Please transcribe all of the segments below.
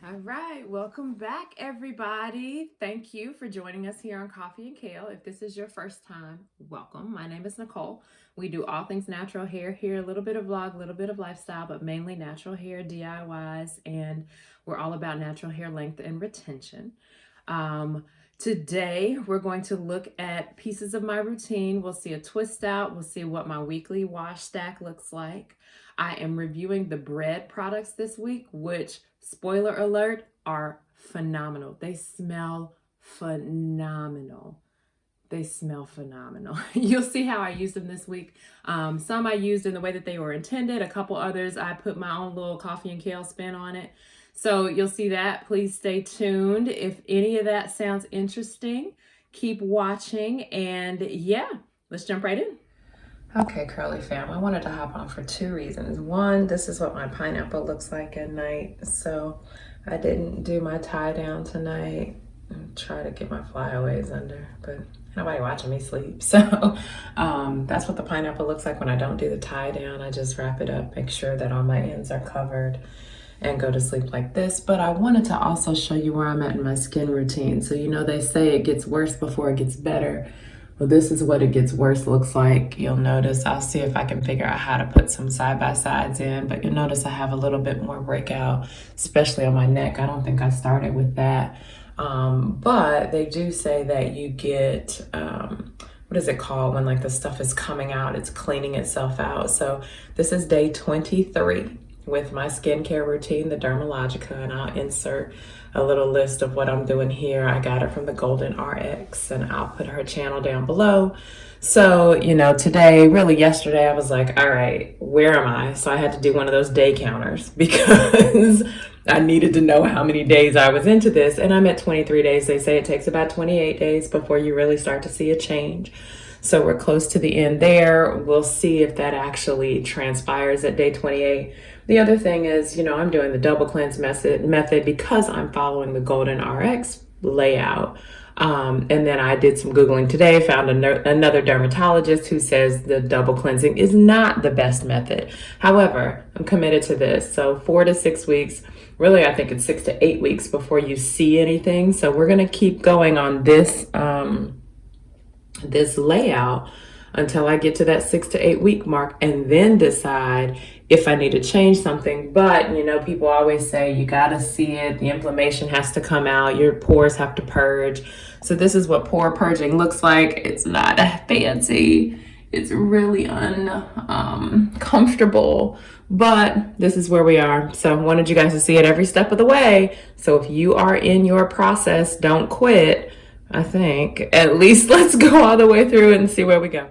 All right, welcome back, everybody. Thank you for joining us here on Coffee and Kale. If this is your first time, welcome. My name is Nicole. We do all things natural hair here, a little bit of vlog, a little bit of lifestyle, but mainly natural hair DIYs, and we're all about natural hair length and retention. Today, we're going to look at pieces of my routine. We'll see a twist out. We'll see what my weekly wash stack looks like. I am reviewing the bread products this week, which, spoiler alert, are phenomenal. They smell phenomenal. They smell phenomenal. You'll see how I used them this week. Some I used in the way that they were intended. A couple others, I put my own little coffee and kale spin on it. So you'll see that. Please stay tuned. If any of that sounds interesting, keep watching. And yeah, let's jump right in. Okay, Curly fam, I wanted to hop on for two reasons. One, this is what my pineapple looks like at night. So I didn't do my tie down tonight. Try to get my flyaways under, but nobody watching me sleep. So that's what the pineapple looks like when I don't do the tie down. I just wrap it up, make sure that all my ends are covered, and go to sleep like this. But I wanted to also show you where I'm at in my skin routine. So you know they say it gets worse before it gets better. Well, this is what it gets worse looks like. You'll notice, I'll see if I can figure out how to put some side-by-sides in, but you'll notice I have a little bit more breakout, especially on my neck. I don't think I started with that. But they do say that you get, what is it called when like the stuff is coming out, it's cleaning itself out. So this is day 23 with my skincare routine, the Dermalogica, and I'll insert a little list of what I'm doing here. I got it from the Golden RX, and I'll put her channel down below. So, you know, today, really yesterday, I was like, all right, where am I? So I had to do one of those day counters because I needed to know how many days I was into this. And I'm at 23 days. They say it takes about 28 days before you really start to see a change. So we're close to the end there. We'll see if that actually transpires at day 28. The other thing is, you know, I'm doing the double cleanse method because I'm following the Golden RX layout. And then I did some Googling today, found another dermatologist who says the double cleansing is not the best method. However, I'm committed to this. So 4 to 6 weeks, really, I think it's 6 to 8 weeks before you see anything. So we're going to keep going on this, this layout until I get to that 6 to 8 week mark, and then decide if I need to change something. But, you know, people always say you got to see it. The inflammation has to come out. Your pores have to purge. So this is what pore purging looks like. It's not fancy. It's really uncomfortable, but this is where we are. So I wanted you guys to see it every step of the way. So if you are in your process, don't quit. I think at least let's go all the way through and see where we go.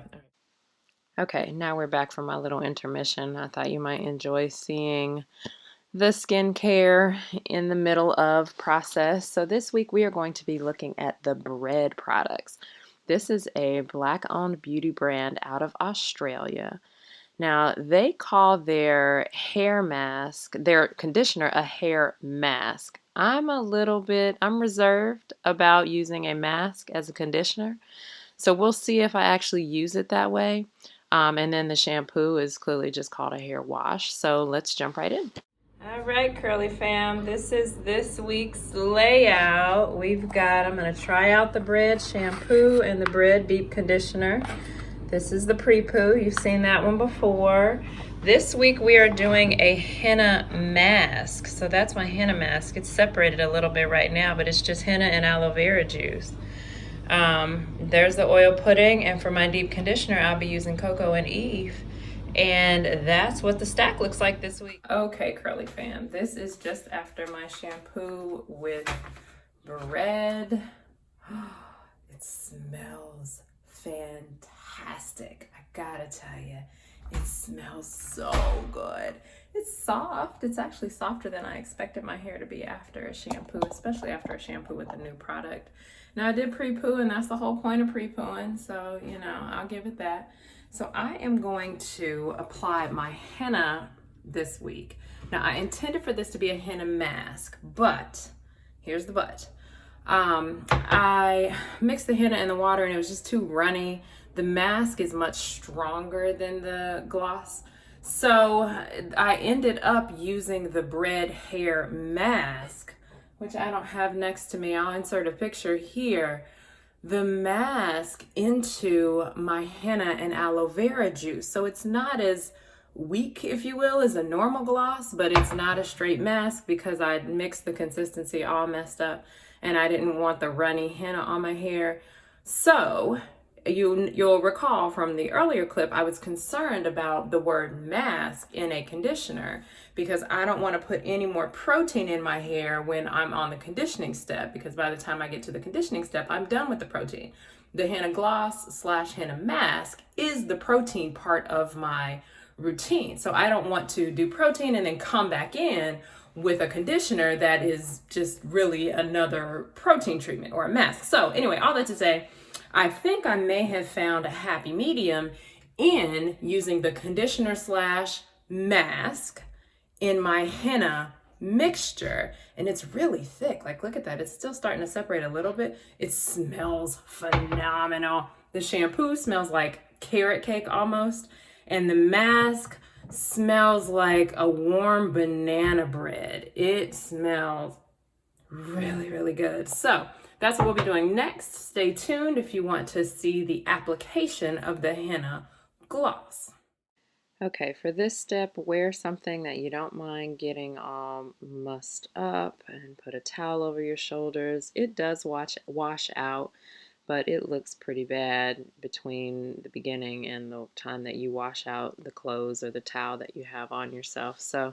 Okay, now we're back from my little intermission. I thought you might enjoy seeing the skincare in the middle of process. So this week we are going to be looking at the bread products. This is a Black-owned beauty brand out of Australia. Now, they call their hair mask, their conditioner, a hair mask. I'm reserved about using a mask as a conditioner. So we'll see if I actually use it that way. And then the shampoo is clearly just called a hair wash. So let's jump right in. All right, Curly fam, this is this week's layout. I'm going to try out the bread shampoo and the bread deep conditioner. This is the pre-poo. You've seen that one before. This week we are doing a henna mask. So that's my henna mask. It's separated a little bit right now, but it's just henna and aloe vera juice. There's the oil pudding, and for my deep conditioner I'll be using Cocoa and Eve, and that's what the stack looks like this week. Okay, Curly fam, this is just after my shampoo with bread. It smells fantastic. I gotta tell you, it smells so good. It's soft. It's actually softer than I expected my hair to be after a shampoo, especially after a shampoo with a new product. Now I did pre-poo, and that's the whole point of pre-pooing, so you know, I'll give it that. So I am going to apply my henna this week. Now I intended for this to be a henna mask, but here's the but. I mixed the henna in the water and it was just too runny. The mask is much stronger than the gloss. So I ended up using the bread hair mask which I don't have next to me. I'll insert a picture here, the mask into my henna and aloe vera juice. So it's not as weak, if you will, as a normal gloss, but it's not a straight mask because I mixed the consistency all messed up and I didn't want the runny henna on my hair. So you'll recall from the earlier clip, I was concerned about the word mask in a conditioner because I don't want to put any more protein in my hair when I'm on the conditioning step, because by the time I get to the conditioning step, I'm done with the protein. The henna gloss / henna mask is the protein part of my routine. So I don't want to do protein and then come back in with a conditioner that is just really another protein treatment or a mask. So anyway, all that to say, I think I may have found a happy medium in using the conditioner / mask in my henna mixture, and it's really thick. Like, look at that, it's still starting to separate a little bit. It smells phenomenal. The shampoo smells like carrot cake almost, and the mask smells like a warm banana bread. It smells really, really good. So that's what we'll be doing next. Stay tuned if you want to see the application of the henna gloss. Okay, for this step, wear something that you don't mind getting all mussed up and put a towel over your shoulders. It does wash out, but it looks pretty bad between the beginning and the time that you wash out the clothes or the towel that you have on yourself. So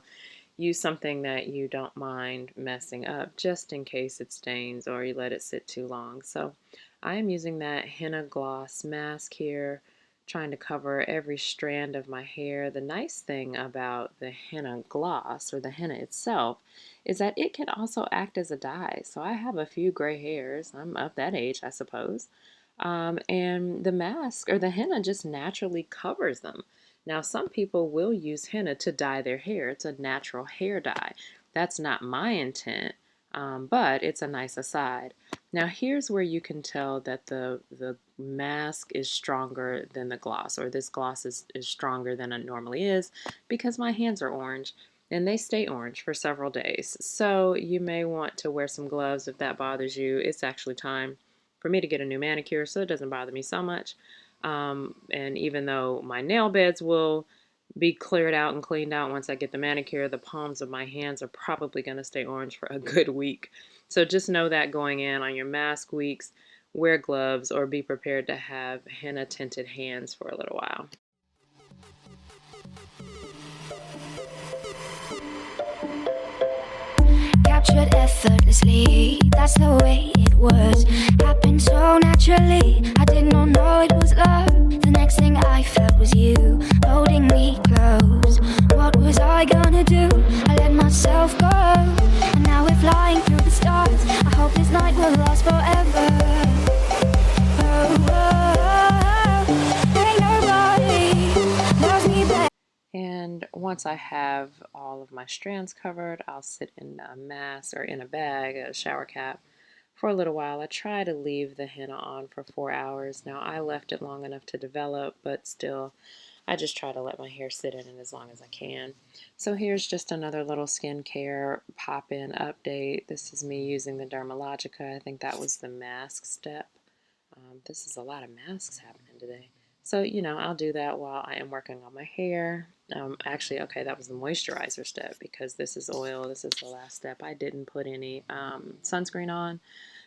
use something that you don't mind messing up just in case it stains or you let it sit too long. So I am using that henna gloss mask here, trying to cover every strand of my hair. The nice thing about the henna gloss, or the henna itself, is that it can also act as a dye. So I have a few gray hairs. I'm of that age, I suppose. And the mask or the henna just naturally covers them. Now, some people will use henna to dye their hair. It's a natural hair dye. That's not my intent, but it's a nice aside. Now, here's where you can tell that the mask is stronger than the gloss, or this gloss is stronger than it normally is, because my hands are orange and they stay orange for several days. So you may want to wear some gloves if that bothers you. It's actually time for me to get a new manicure, so it doesn't bother me so much. And even though my nail beds will be cleared out and cleaned out once I get the manicure, the palms of my hands are probably going to stay orange for a good week. So just know that going in on your mask weeks, wear gloves or be prepared to have henna tinted hands for a little while. Captured effortlessly, that's the way it was. Happened so naturally, I did not know it was love. The next thing I felt was you holding me close. What was I gonna do? I let myself go, and now we're flying through the stars. I hope this night will last forever. Oh, oh, oh. Ain't nobody loves me better. And once I have all of my strands covered, I'll sit in a mask or in a bag, a shower cap, for a little while. I try to leave the henna on for 4 hours. Now, I left it long enough to develop, but still, I just try to let my hair sit in it as long as I can. So here's just another little skincare pop-in update. This is me using the Dermalogica. I think that was the mask step. This is a lot of masks happening today. So, I'll do that while I am working on my hair. Actually, okay, that was the moisturizer step because this is oil. This is the last step. I didn't put any sunscreen on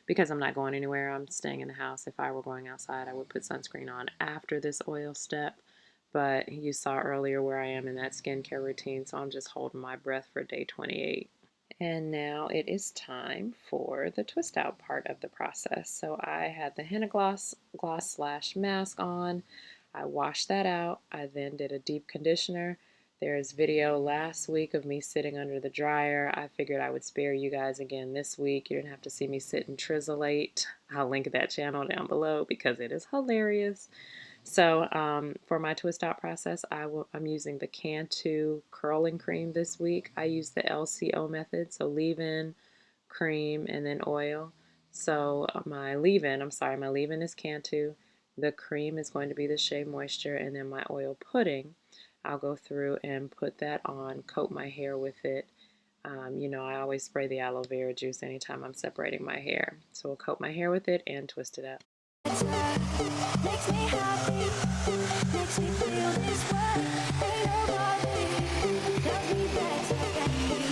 because I'm not going anywhere. I'm staying in the house. If I were going outside, I would put sunscreen on after this oil step. But you saw earlier where I am in that skincare routine, so I'm just holding my breath for day 28. And now it is time for the twist out part of the process. So I had the henna gloss / mask on. I washed that out. I then did a deep conditioner. There's video last week of me sitting under the dryer. I figured I would spare you guys again this week. You didn't have to see me sit and trizzleate. I'll link that channel down below because it is hilarious. So for my twist out process, I'm using the Cantu curling cream this week. I use the LCO method, so leave-in, cream, and then oil. So my leave-in is Cantu. The cream is going to be the Shea Moisture, and then my oil pudding, I'll go through and put that on, coat my hair with it, You know, I always spray the aloe vera juice anytime I'm separating my hair. So we'll coat my hair with it and twist it up. Makes me happy, makes me feel this way. Ain't nobody loves me better than me.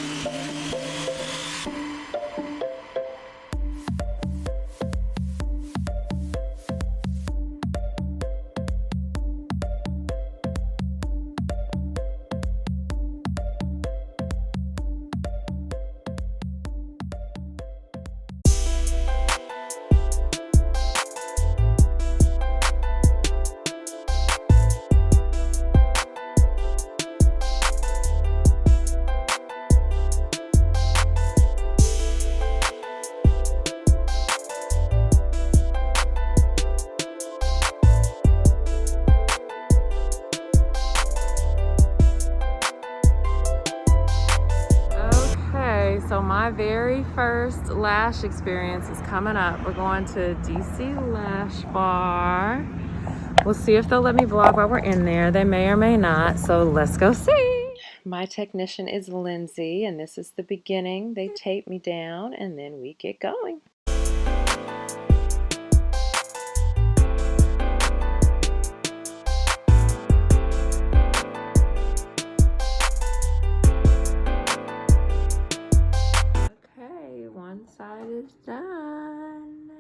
Okay, so my very first lash experience is coming up. We're going to DC Lash Bar. We'll see if they'll let me vlog while we're in there. They may or may not, so let's go see. My technician is Lindsay, and this is the beginning. They tape me down, and then we get going. Okay, one side is done.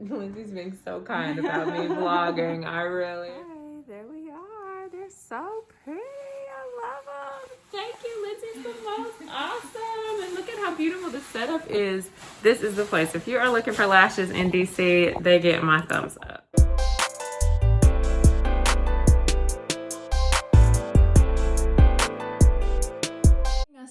Lindsay's being so kind about me vlogging. I really. Hey, there we are. They're so pretty. I love them. Thank you. Lindsay's the most awesome. And look at how beautiful the setup is. This is the place. If you are looking for lashes in DC, they get my thumbs up.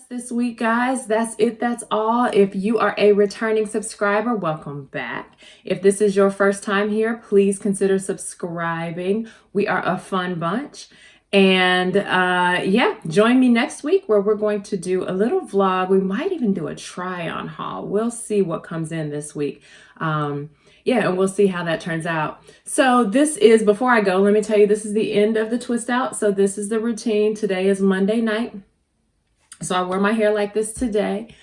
This week, guys, that's it. That's all. If you are a returning subscriber, welcome back. If this is your first time here, please consider subscribing. We are a fun bunch. And yeah, join me next week where we're going to do a little vlog. We might even do a try-on haul. We'll see what comes in this week. Yeah, and we'll see how that turns out. So this is, before I go, let me tell you, this is the end of the twist out. So this is the routine. Today is Monday night. So I wear my hair like this today,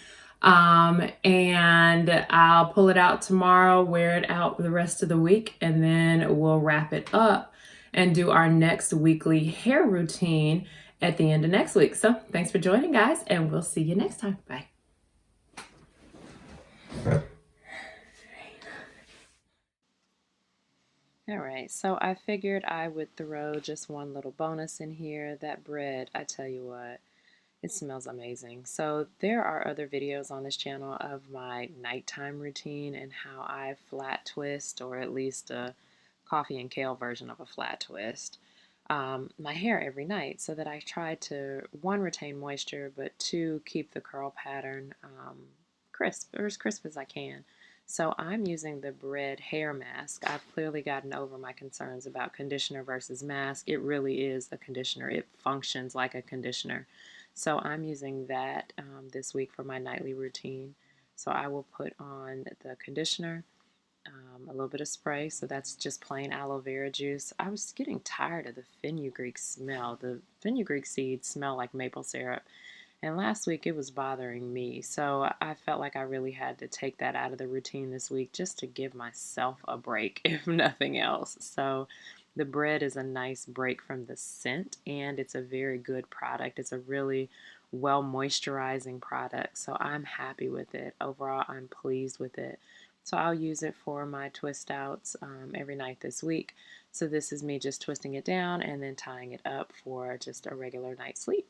and I'll pull it out tomorrow, wear it out the rest of the week, and then we'll wrap it up and do our next weekly hair routine at the end of next week. So thanks for joining, guys, and we'll see you next time. Bye. All right, so I figured I would throw just one little bonus in here. That bread, I tell you what, it smells amazing. So there are other videos on this channel of my nighttime routine and how I flat twist, or at least a coffee and kale version of a flat twist, my hair every night, so that I try to, one, retain moisture, but two, keep the curl pattern crisp, or as crisp as I can. So I'm using the Bread hair mask. I've clearly gotten over my concerns about conditioner versus mask. It really is a conditioner. It functions like a conditioner. So I'm using that this week for my nightly routine. So I will put on the conditioner, a little bit of spray. So that's just plain aloe vera juice. I was getting tired of the fenugreek smell. The fenugreek seeds smell like maple syrup. And last week it was bothering me. So I felt like I really had to take that out of the routine this week just to give myself a break, if nothing else. So the bread is a nice break from the scent, and it's a very good product. It's a really well moisturizing product, so I'm happy with it. Overall, I'm pleased with it. So I'll use it for my twist outs every night this week. So this is me just twisting it down and then tying it up for just a regular night's sleep.